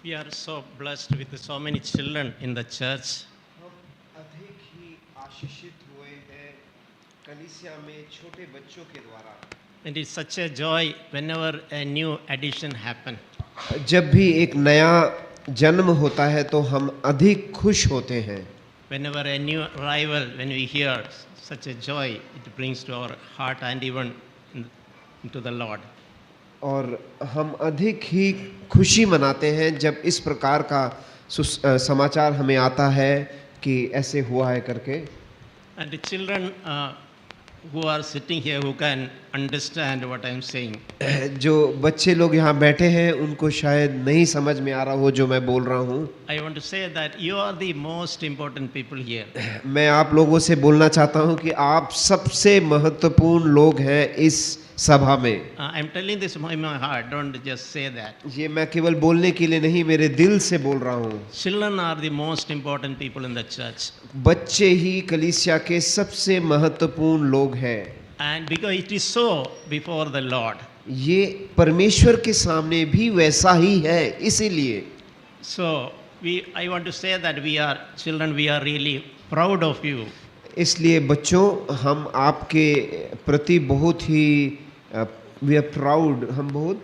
We are so blessed with so many children in the church. हम अधिक ही आशीषित हुए हैं कलीसिया में छोटे बच्चों के द्वारा। And it's such a joy whenever a new addition happens. जब भी एक नया जन्म होता है तो हम अधिक खुश होते हैं। Whenever a new arrival, when we hear such a joy, it brings to our heart and even into the Lord. और हम अधिक ही खुशी मनाते हैं जब इस प्रकार का समाचार हमें आता है कि ऐसे हुआ है करके। And the children who are sitting here who can understand what I am saying. जो बच्चे लोग यहाँ बैठे हैं उनको शायद नहीं समझ में आ रहा हो जो मैं बोल रहा हूँ। I want to say that you are the most important people here. मैं आप लोगों से बोलना चाहता हूँ कि आप सबसे महत्वपूर्ण लोग हैं इस सभा में। I am telling this in my heart, don't just say that. ये मैं केवल बोलने के लिए नहीं, मेरे दिल से बोल रहा हूँ। Children are the most important people in the church. बच्चे ही कलीसिया के सबसे महत्वपूर्ण लोग हैं। And because it is so before the Lord. ये परमेश्वर के सामने भी वैसा ही है, इसीलिए। So I want to say that we are children, we are really proud of you. इसलिए बच्चों हम आपके प्रति बहुत ही वी आर प्राउड, हम बहुत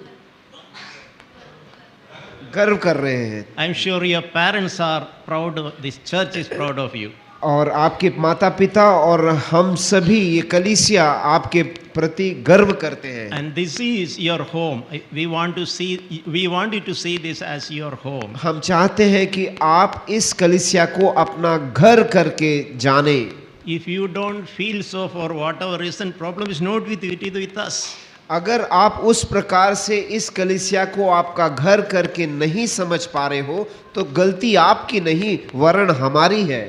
गर्व कर रहे हैं। I am sure your parents are proud, this church is proud of you. और आपके माता पिता और हम सभी ये कलीसिया आपके प्रति गर्व करते हैं। And this is your home. We want you to see this as your home. हम चाहते हैं कि आप इस कलीसिया को अपना घर करके जाने। If you don't feel so for whatever reason, problem is not with you, it is with us. अगर आप उस प्रकार से इस कलीसिया को आपका घर करके नहीं समझ पा रहे हो तो गलती आपकी नहीं वरन हमारी है।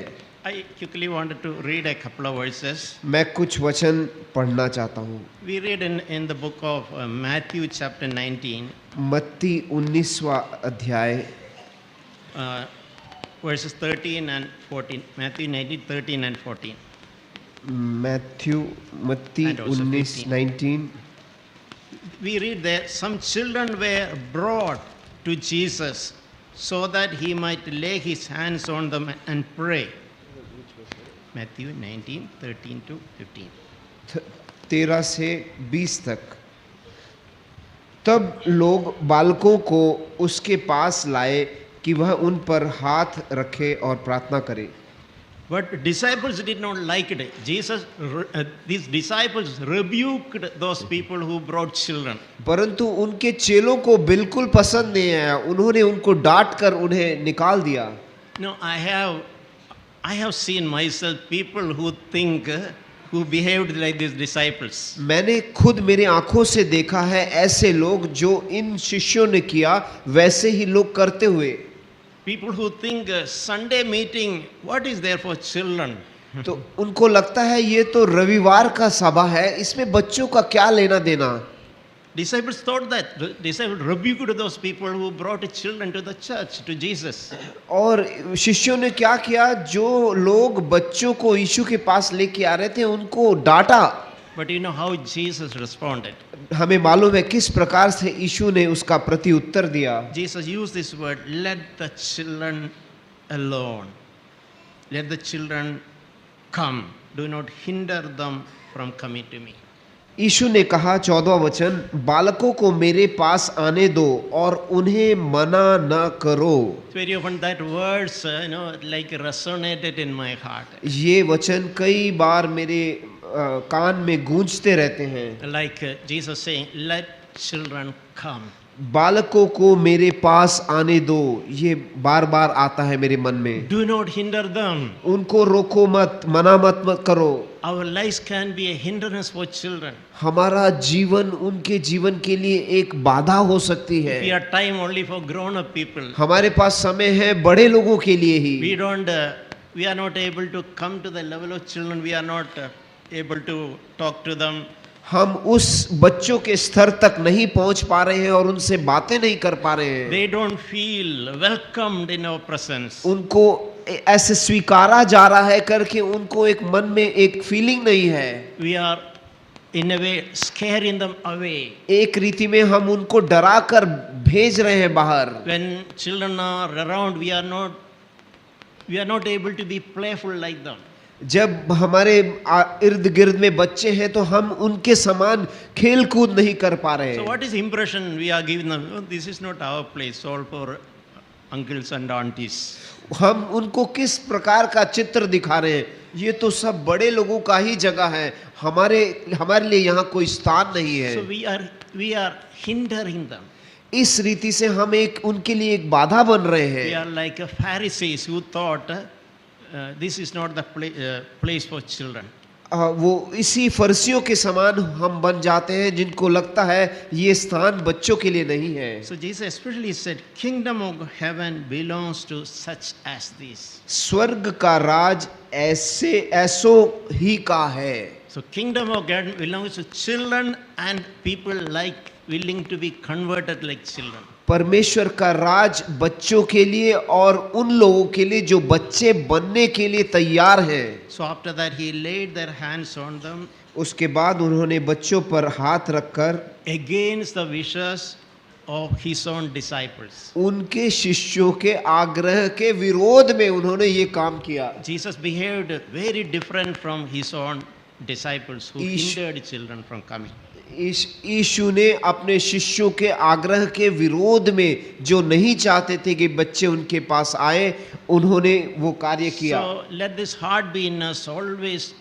I quickly wanted to read a couple of verses. मैं कुछ वचन पढ़ना चाहता हूँ। We read in the book of Matthew chapter 19. मत्ती 19वां अध्याय Verses 13 and 14. Matthew 19, 13 and 14. मत्ती And also 19 19 We read that some children were brought to Jesus so that he might lay his hands on them and pray. Matthew 19, 13 to 15. 13 से 20 तक। तब लोग बालकों को उसके पास लाए कि वह उन पर हाथ रखे और प्रार्थना करे। But disciples did not like it. These disciples rebuked those people who brought children. परंतु उनके चेलों को बिल्कुल पसंद नहीं आया, उन्होंने उनको डांट कर उन्हें निकाल दिया। No, I have seen myself people who behaved like these disciples. मैंने खुद मेरी आंखों से देखा है ऐसे लोग जो इन शिष्यों ने किया वैसे ही लोग करते हुए। People who think Sunday meeting, what is there for children? तो उनको लगता है ये तो रविवार का सभा है, इसमें बच्चों का क्या लेना देना। Disciples thought that. Disciples rebuked those people who brought children to the church, to Jesus. और शिष्यों ने क्या किया, जो लोग बच्चों को यीशु के पास लेके आ रहे थे उनको डांटा। But you know how Jesus responded. हमें मालूम है किस प्रकार से यीशु ने उसका प्रति उत्तर दिया। Jesus used this word, let the children alone. Let the children come. Do not hinder them from coming to me. यीशु ने कहा 14वां वचन, बालकों को मेरे पास आने दो और उन्हें मना न करो। It's very often that words, like resonated in my heart. ये वचन कई बार मेरे कान में गूंजते रहते हैं। Like Jesus saying, let children come. बालकों को मेरे पास आने दो, ये बार बार आता है मेरे मन में। Do not hinder them. उनको रोको मत, मना मत करो। Our lives can be a hindrance for children. हमारा जीवन उनके जीवन के लिए एक बाधा हो सकती है। We have time only for grown-up people. हमारे पास समय है बड़े लोगों के लिए ही। We are not able to come to the level of children. We are not able to talk to them. हम उस बच्चों के स्तर तक नहीं पहुंच पा रहे हैं और उनसे बातें नहीं कर पा रहे हैं। They don't feel welcomed in our presence. उनको ऐसे स्वीकारा जा रहा है करके उनको एक मन में एक फीलिंग नहीं है। We are in a way scaring them away. एक रीति में हम उनको डरा कर भेज रहे हैं बाहर। When children are around, we are not able to be playful like them. जब हमारे इर्द गिर्द में बच्चे हैं तो हम उनके समान खेल कूद नहीं कर पा रहे So हैं। what is the impression we are giving them? Oh, this is not our place, all for uncles and aunties. हम उनको किस प्रकार का चित्र दिखा रहे हैं? ये तो सब बड़े लोगों का ही जगह है, हमारे लिए यहाँ कोई स्थान नहीं है। So we are hindering them. इस रीति से हम उनके लिए एक बाधा बन रहे We हैं। are like a Pharisees who thought this is not the place for children. वो इसी फरिसियों के समान हम बन जाते हैं जिनको लगता है ये स्थान बच्चों के लिए नहीं है। So Jesus especially said, kingdom of heaven belongs to such as these. स्वर्ग का राज ऐसों ही का है। So kingdom of God belongs to children and people like willing to be converted like children. परमेश्वर का राज बच्चों के लिए और उन लोगों के लिए जो बच्चे बनने के लिए तैयार हैं। So after that he laid their hands on them उसके बाद उन्होंने बच्चों पर हाथ रखकर against the wishes of his own disciples. उनके शिष्यों के आग्रह के विरोध में उन्होंने ये काम किया। Jesus behaved very different from his own disciples who Ish- hindered children from coming. यीशु ने अपने शिष्यों के आग्रह के विरोध में जो नहीं चाहते थे कि बच्चे उनके पास आए, उन्होंने वो कार्य किया। So let this heart be in us always.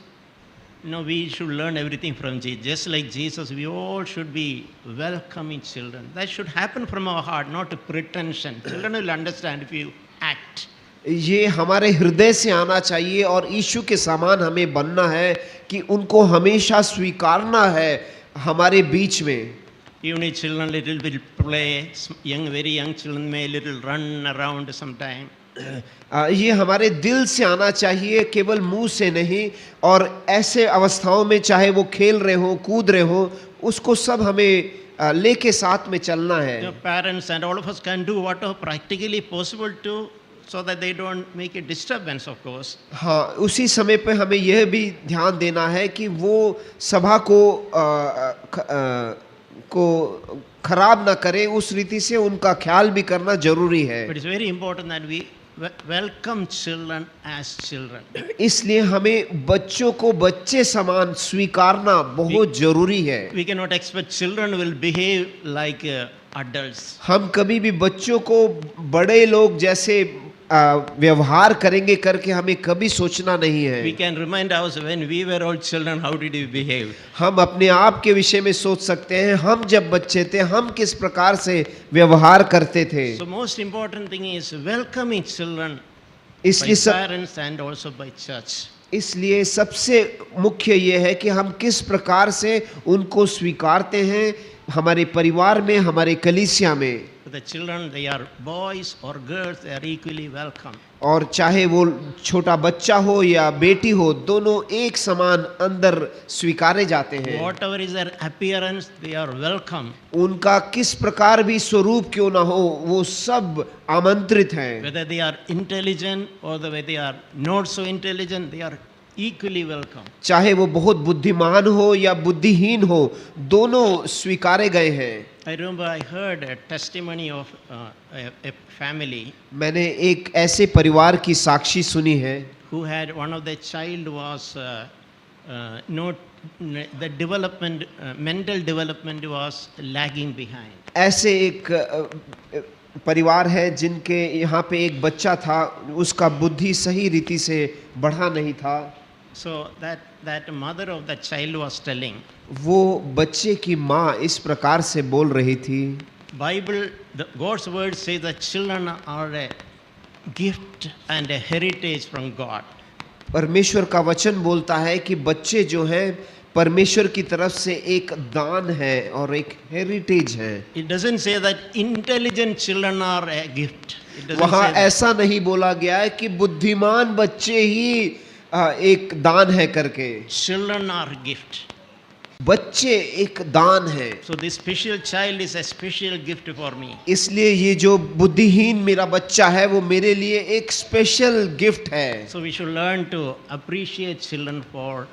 We should learn everything from Jesus. Just like Jesus, we all should be welcoming children. That should happen from our heart, not a pretension. Children will understand if you act. ये हमारे हृदय से आना चाहिए और यीशु के समान हमें बनना है कि उनको हमेशा स्वीकारना है हमारे बीच में। Even if children little will play, very young children may little run around sometime. ये हमारे दिल से आना चाहिए, केवल मुंह से नहीं। और ऐसे अवस्थाओं में चाहे वो खेल रहे हो, कूद रहे हो, उसको सब हमें लेके साथ में चलना है। Parents and all of us can do whatever practically possible to, so that they don't make a disturbance, of course. हाँ, उसी समय पे हमें यह भी ध्यान देना है कि वो सभा को खराब ना करे, उस रीति से उनका ख्याल भी करना जरूरी है। But it's very important that we welcome children as children. इसलिए हमें बच्चों को बच्चे समान स्वीकारना बहुत जरूरी है। We cannot expect children will behave like adults. हम कभी भी बच्चों को बड़े लोग जैसे व्यवहार करेंगे करके हमें कभी सोचना नहीं है। We can remind ourselves when we were all children, how did we behave? हम अपने आप के विषय में सोच सकते हैं, हम जब बच्चे थे हम किस प्रकार से व्यवहार करते थे। So most important thing is welcoming children by इसलिए parents and also by church. इसलिए सबसे मुख्य ये है कि हम किस प्रकार से उनको स्वीकारते हैं हमारे परिवार में, हमारे कलीसिया में। The children, they are boys or girls, they are equally welcome. और चाहे वो छोटा बच्चा हो या बेटी हो, दोनों एक समान अंदर स्वीकारे जाते हैं। Whatever is their appearance, they are welcome. उनका किस प्रकार भी स्वरूप क्यों ना हो, वो सब आमंत्रित हैं। Whether they are intelligent or whether they are not so intelligent, they are equally welcome. चाहे वो बहुत बुद्धिमान हो या बुद्धिहीन हो, दोनों स्वीकारे गए हैं। I remember I heard a testimony of a family मैंने एक ऐसे परिवार की साक्षी सुनी है who had one of their child was not the development mental development was lagging behind. ऐसे एक परिवार है जिनके यहाँ पे एक बच्चा था, उसका बुद्धि सही रीति से बढ़ा नहीं था। So that mother of that child was telling, वो बच्चे की माँ इस प्रकार से बोल रही थी, Bible, God's word says that children are a gift and a heritage from God. परमेश्वर का वचन बोलता है कि बच्चे जो हैं परमेश्वर की तरफ से एक दान है और एक हेरिटेज है। It doesn't say that intelligent children are a gift. It doesn't वहाँ say that. ऐसा नहीं बोला गया है कि बुद्धिमान बच्चे ही एक दान है करके। Children are gift. बच्चे एक दान है। So this special child is a special gift for me. इसलिए ये जो बुद्धिहीन मेरा बच्चा है वो मेरे लिए एक स्पेशल गिफ्ट है। So we should learn to appreciate children for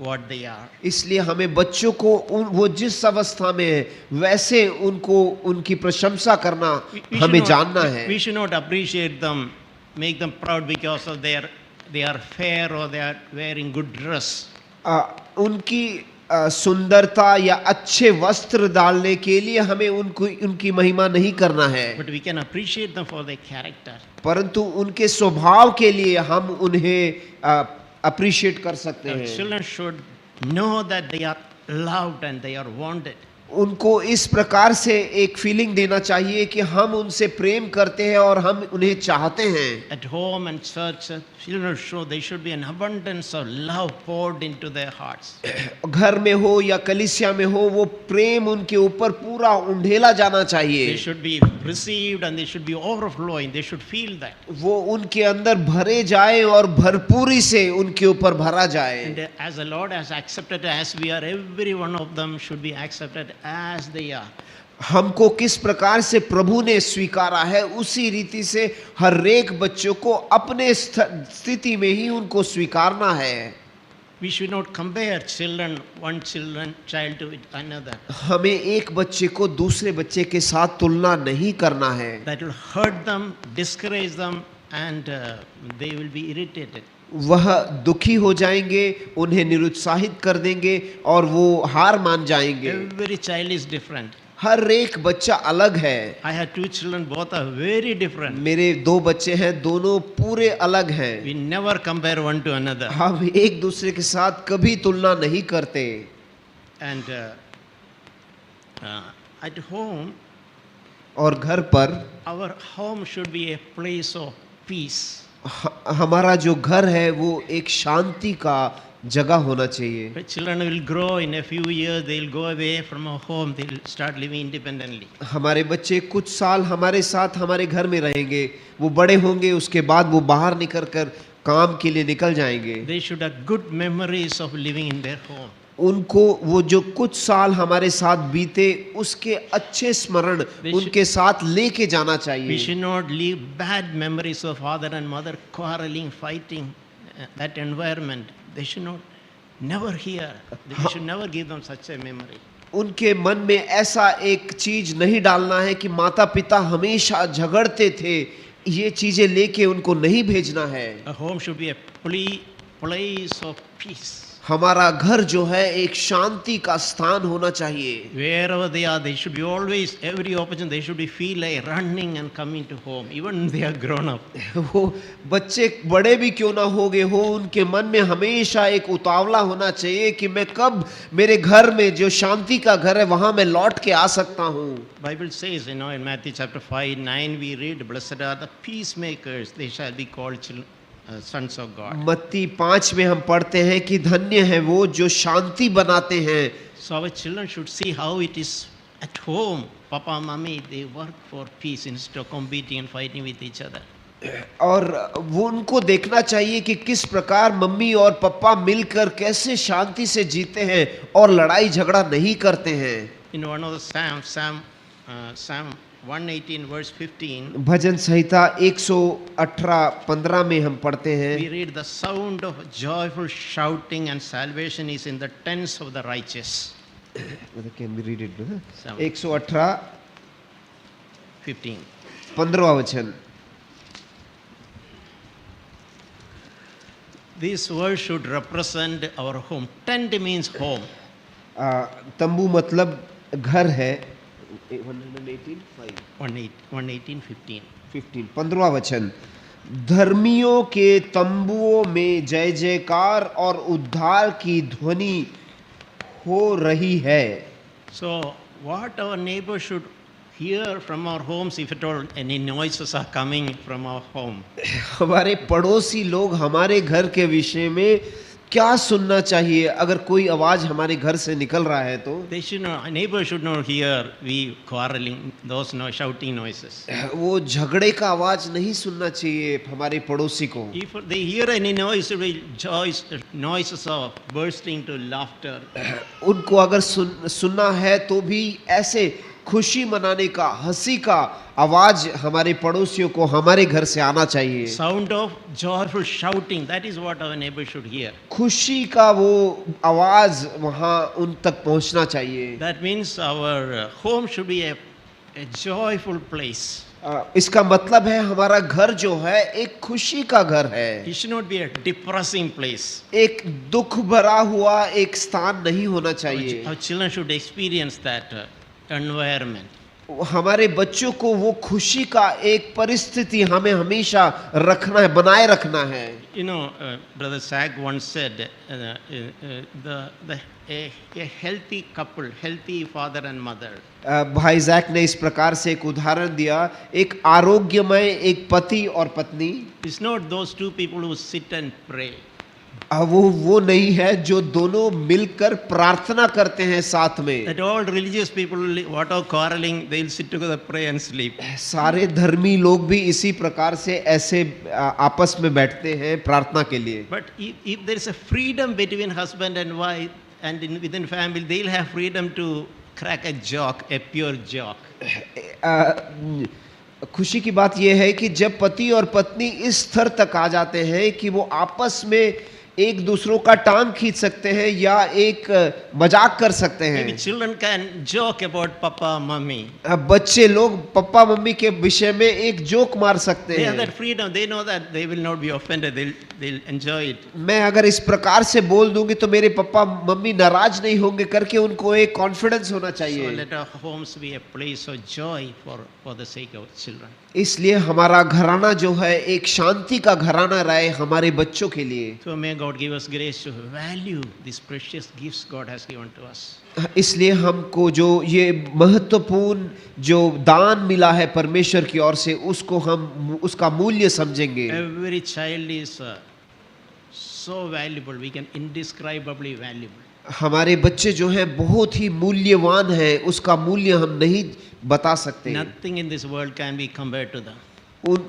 what they are. इसलिए हमें बच्चों को वो जिस अवस्था में है वैसे उनको उनकी प्रशंसा करना We हमें should जानना not, है। we should not appreciate them, make them proud because of they are fair or they are wearing good dress. उनकी सुंदरता या अच्छे वस्त्र डालने के लिए हमें उनकी महिमा नहीं करना है, But we can appreciate them for their character. परंतु उनके स्वभाव के लिए हम उन्हें अप्रिशिएट कर सकते Our हैं। children should know that they are loved and they are wanted. उनको इस प्रकार से एक फीलिंग देना चाहिए कि हम उनसे प्रेम करते हैं और हम उन्हें चाहते हैं। At home and church, children show there should be an abundance of love poured into their hearts. घर में हो या कलीसिया में हो, वो प्रेम उनके ऊपर पूरा उंडेला जाना They चाहिए। should be received and they should be overflowing. They should feel that. वो उनके अंदर भरे जाए और भरपूरी से उनके ऊपर भरा जाए। And as the Lord has accepted as we are, every one of them should be accepted as they are. हमको किस प्रकार से प्रभु ने स्वीकारा है उसी रीति से हर एक बच्चों को अपने स्थिति में ही उनको स्वीकारना है। We should not compare one child to another. हमें एक बच्चे को दूसरे बच्चे के साथ तुलना नहीं करना है। That will hurt them, discourage them, and they will be irritated. वह दुखी हो जाएंगे, उन्हें निरुत्साहित कर देंगे और वो हार मान जाएंगे। Every child is different. हर एक बच्चा अलग है। I had 2 children, both are very different. मेरे 2 बच्चे हैं, दोनों पूरे अलग हैं। We never compare one to another. हम एक दूसरे के साथ कभी तुलना नहीं करते। And at home, और घर पर our home should be a place of peace. हमारा जो घर है वो एक शांति का जगह होना चाहिए। The children will grow in a few years, they will go away from our home, they will start living independently. हमारे बच्चे कुछ साल हमारे साथ हमारे घर में रहेंगे, वो बड़े होंगे, उसके बाद वो बाहर निकल कर काम के लिए निकल जाएंगे। They should have good memories of living in their home. उनको वो जो कुछ साल हमारे साथ बीते उसके अच्छे स्मरण उनके साथ लेके जाना We चाहिए। should not leave bad memories of father and mother quarreling, fighting, that environment. They should not, never hear. We should never give them such a memory. उनके मन में ऐसा एक चीज नहीं डालना है कि माता पिता हमेशा झगड़ते थे, ये चीजें लेके उनको नहीं भेजना है। A home should be a place of peace. हमारा घर जो है एक शांति का स्थान होना चाहिए। Wherever they are, they should be always, every opportunity, they should be feel like running and coming to home, even they are grown up. वो बच्चे बड़े भी क्यों ना होगे हो, उनके मन में हमेशा एक उतावला होना चाहिए कि मैं कब मेरे घर में जो शांति का घर है वहां मैं लौट के आ सकता हूँ। Bible says, in Matthew chapter 5:9 we read, blessed are the peacemakers, they shall be called sons of God. मत्ती 5 में हम पढ़ते हैं कि धन्य है वो जो शांति बनाते हैं। So our children should see how it is at home. Papa, mommy, they work for peace instead of competing and fighting with each other. और वो उनको देखना चाहिए कि किस प्रकार मम्मी और पापा मिलकर कैसे शांति से जीते हैं और लड़ाई झगड़ा नहीं करते हैं। In one of the Psalm 118 verse 15, भजन संहिता 118:15 में हम पढ़ते हैं, we read, the sound of joyful shouting and salvation is in the tents of the righteous. Can we read it? Psalm 118:15 वचन। This word should represent our home. Tent means home. तंबू मतलब घर है। 118:15 15वां वचन, धर्मियों के तंबुओं में जय जयकार और उद्धार की ध्वनि हो रही है। So what our neighbors should hear from our homes, if at all any noises are coming from our home. हमारे पड़ोसी लोग हमारे घर के विषय में क्या सुनना चाहिए अगर कोई आवाज हमारे घर से निकल रहा है तो? They should not, neighbors should not hear we quarreling, those shouting noises. वो झगड़े का आवाज नहीं सुनना चाहिए हमारे पड़ोसी को। If they hear any noise, it will noises of bursting to laughter. उनको अगर सुनना है तो भी ऐसे खुशी मनाने का, हंसी का आवाज हमारे पड़ोसियों को हमारे घर से आना चाहिए। Sound of joyful shouting, that is what our neighbor should hear. खुशी का वो आवाज वहां उन तक पहुंचना चाहिए। That means our home should be a joyful place. इसका मतलब है हमारा घर जो है एक खुशी का घर है, It should not be a depressing place. एक दुख भरा हुआ एक स्थान नहीं होना चाहिए। Our children should experience that environment. हमारे बच्चों को वो खुशी का एक परिस्थिति हमें हमेशा रखना है, बनाए रखना है। You know, Brother Sag once said, a healthy couple, healthy father and mother, भाई जैक ने इस प्रकार से एक उदाहरण दिया, एक आरोग्यमय एक पति और पत्नी, is not those two people who sit and pray. वो नहीं है जो दोनों मिलकर प्रार्थना करते हैं साथ में। That all religious people, whatever quarreling, they'll sit together, pray and sleep. सारे धर्मी लोग भी इसी प्रकार से ऐसे आपस में बैठते हैं प्रार्थना के लिए। But if there is a freedom between husband and wife and within family, they'll have freedom to crack a joke, a pure joke. खुशी की बात यह है कि जब पति और पत्नी इस स्तर तक आ जाते हैं कि वो आपस में एक दूसरों का टांग खींच सकते हैं या एक मजाक कर सकते हैं। Maybe children can joke about papa, mummy. बच्चे लोग पापा मम्मी के विषय में एक जोक मार सकते They have हैं। that freedom. They know that they will not be offended. They'll enjoy it. मैं अगर इस प्रकार से बोल दूंगी तो मेरे पापा मम्मी नाराज नहीं होंगे करके उनको एक कॉन्फिडेंस होना So चाहिए। let our homes be a place of joy for the sake of children. इसलिए हमारा घराना जो है एक शांति का घराना रहे हमारे बच्चों के लिए। So may God give us grace to value these precious gifts God has given to us. इसलिए हमको जो ये महत्वपूर्ण जो दान मिला है परमेश्वर की ओर से उसको हम उसका मूल्य समझेंगे। Every child is so valuable. We can indescribably valuable. हमारे बच्चे जो हैं बहुत ही मूल्यवान हैं, उसका मूल्य हम नहीं बता सकते। Nothing in this world can be compared to them.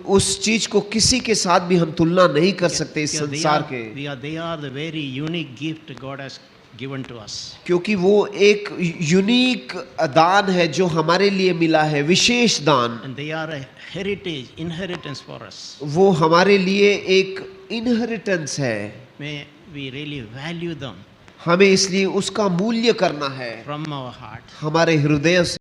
उस चीज को किसी के साथ भी हम तुलना नहीं कर सकते इस Because संसार के, they are the very unique gift God has given to us. क्योंकि वो एक यूनिक दान है जो हमारे लिए मिला है, विशेष दान। And they are a heritage, inheritance for us. वो हमारे लिए एक इनहेरिटेंस है। May we really value them हमें इसलिए उसका मूल्य करना है from our heart. हमारे हृदय से।